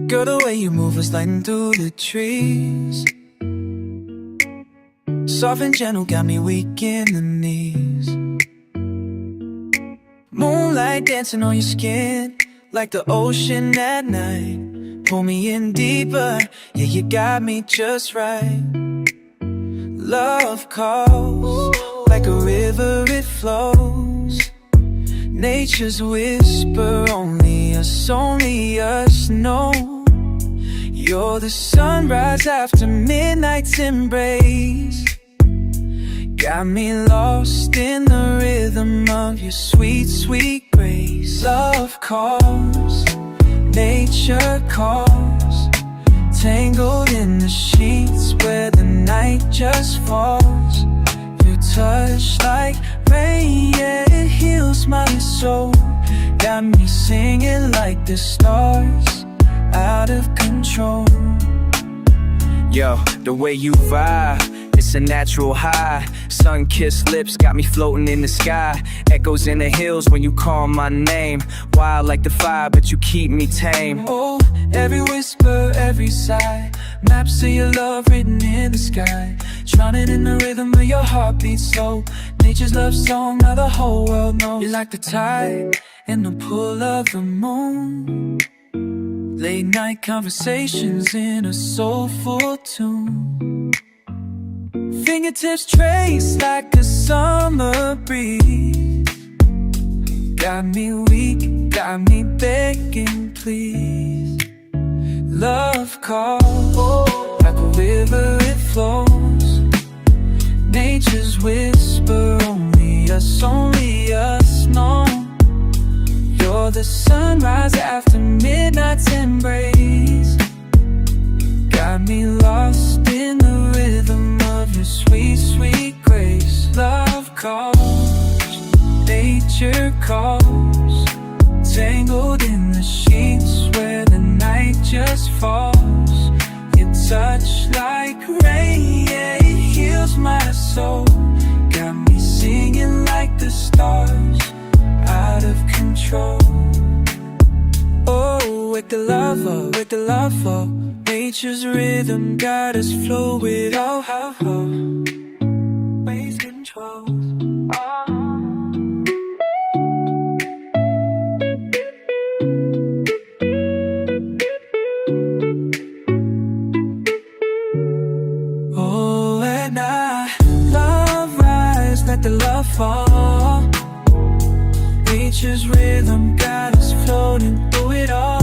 Girl, the way you move is lighting through the trees. Soft and gentle got me weak in the knees. Moonlight dancing on your skin, like the ocean at night. Pull me in deeper, yeah, you got me just right. Love calls, like a river it flows. Nature's whisper, only us know. You're the sunrise after midnight's embrace. Got me lost in the rhythm of your sweet, sweet grace. Love calls, nature calls, tangled in the sheets where the night just falls. Your touch like rain, yeah, it heals my soul. Got me singing like the stars, out of control. Yo, the way you vibe, it's a natural high. Sun-kissed lips got me floating in the sky. Echoes in the hills when you call my name. Wild like the fire, but you keep me tame. Oh, every whisper, every sigh, maps of your love written in the sky. Drowning in the rhythm of your heartbeat slow. Nature's love song, now the whole world knows. You're like the tide and the pull of the moon. Late night conversations in a soulful tune. Fingertips trace like a summer breeze. Got me weak, got me begging, please. Love calls, like a river it flows. Nature's whisper, only us know. You're the sunrise after midnight's embrace. Got me lost in the rhythm of your sweet, sweet grace. Love calls, nature calls, tangled in the sheets where the night just falls. Your touch like rain, yeah, it heals my soul. Got me singing like the stars, out of control. Oh, wake the love up, wake the love up. Nature's rhythm got us flow with all how waves control. Oh, and I love rise, let the love fall. Nature's rhythm got us floating through it all.